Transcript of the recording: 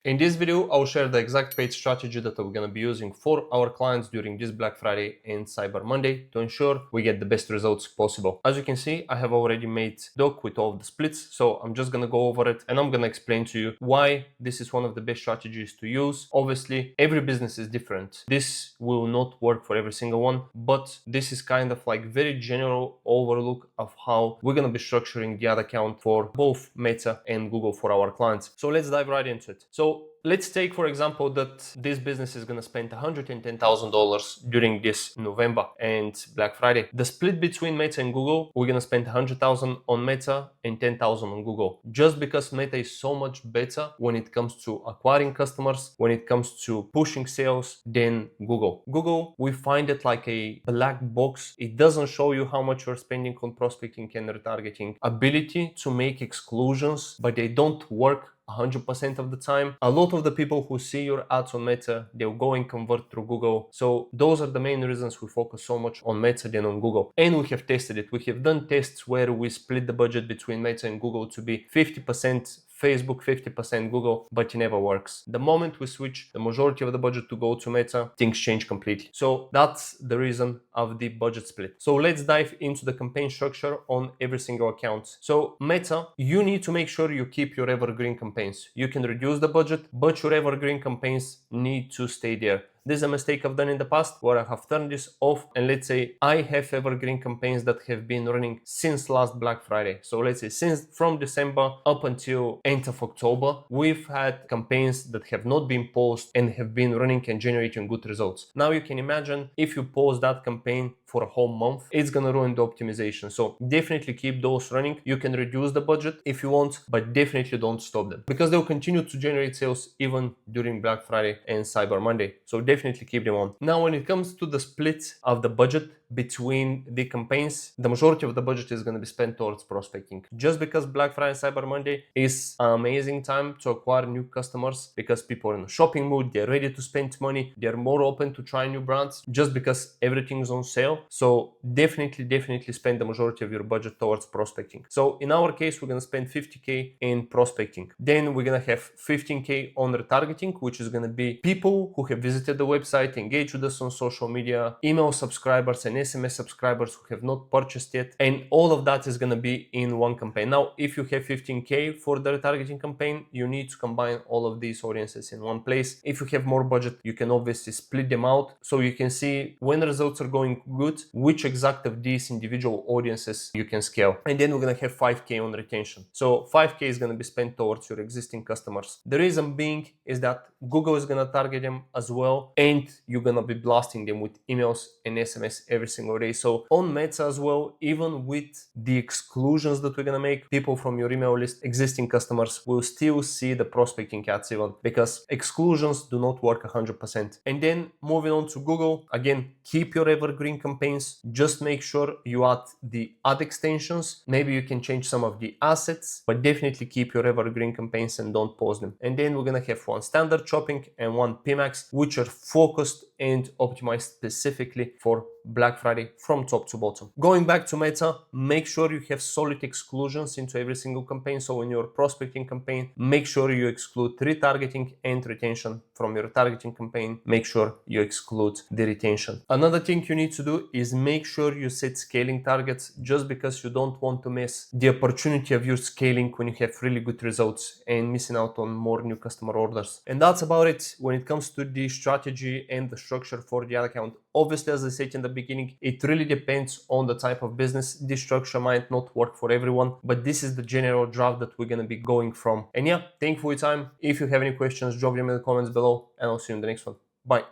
In this video, I'll share the exact paid strategy that we're going to be using for our clients during this Black Friday and Cyber Monday to ensure we get the best results possible. As you can see, I have already made doc with all of the splits, so I'm just going to go over it and I'm going to explain to you why this is one of the best strategies to use. Obviously, every business is different. This will not work for every single one, but this is kind of like very general overlook of how we're going to be structuring the ad account for both Meta and Google for our clients. So let's dive right into it. So let's take, for example, that this business is going to spend $110,000 during this November and Black Friday. The split between Meta and Google, we're going to spend $100,000 on Meta and $10,000 on Google. Just because Meta is so much better when it comes to acquiring customers, when it comes to pushing sales than Google. Google, we find it like a black box. It doesn't show you how much you're spending on prospecting and retargeting. Ability to make exclusions, but they don't work 100% of the time. A lot of the people who see your ads on Meta, they'll go and convert through Google. So those are the main reasons we focus so much on Meta than on Google. And we have tested it. We have done tests where we split the budget between Meta and Google to be 50% Facebook, 50% Google, but it never works. The moment we switch the majority of the budget to go to Meta, things change completely. So that's the reason of the budget split. So let's dive into the campaign structure on every single account. So Meta, you need to make sure you keep your evergreen campaigns. You can reduce the budget, but your evergreen campaigns need to stay there. This is a mistake I've done in the past where I have turned this off, and let's say I have evergreen campaigns that have been running since last Black Friday. So let's say since from December up until end of October, we've had campaigns that have not been paused and have been running and generating good results. Now you can imagine if you pause that campaign for a whole month, it's gonna ruin the optimization. So definitely keep those running. You can reduce the budget if you want, but definitely don't stop them because they'll continue to generate sales even during Black Friday and Cyber Monday. So definitely keep them on. Now, when it comes to the split of the budget between the campaigns, the majority of the budget is going to be spent towards prospecting. Just because Black Friday and Cyber Monday is an amazing time to acquire new customers because people are in a shopping mood, they're ready to spend money, they're more open to try new brands just because everything's on sale. So definitely spend the majority of your budget towards prospecting. So in our case, we're going to spend 50K in prospecting. Then we're going to have 15K on retargeting, which is going to be people who have visited the website, engage with us on social media, email subscribers and SMS subscribers who have not purchased yet. And all of that is going to be in one campaign. Now, if you have 15K for the retargeting campaign, you need to combine all of these audiences in one place. If you have more budget, you can obviously split them out so you can see when the results are going good, which exact of these individual audiences you can scale. And then we're going to have 5K on retention. So 5K is going to be spent towards your existing customers. The reason being is that Google is going to target them as well, and you're going to be blasting them with emails and SMS every single day. So on Meta as well, even with the exclusions that we're going to make, people from your email list, existing customers will still see the prospecting ads even because exclusions do not work 100%. And then moving on to Google, again, keep your evergreen campaigns. Just make sure you add the ad extensions. Maybe you can change some of the assets, but definitely keep your evergreen campaigns and don't pause them. And then we're going to have one standard shopping and one PMAX, which are focused and optimized specifically for Black Friday from top to bottom. Going back to Meta, make sure you have solid exclusions into every single campaign. So in your prospecting campaign, make sure you exclude retargeting and retention. From your targeting campaign, make sure you exclude the retention. Another thing you need to do is make sure you set scaling targets just because you don't want to miss the opportunity of your scaling when you have really good results and missing out on more new customer orders. And that's about it when it comes to the strategy and the structure for the ad account. Obviously, as I said in the beginning, it really depends on the type of business. This structure might not work for everyone, but this is the general draft that we're going to be going from. And yeah, thank you for your time. If you have any questions, drop them in the comments below, and I'll see you in the next one. Bye.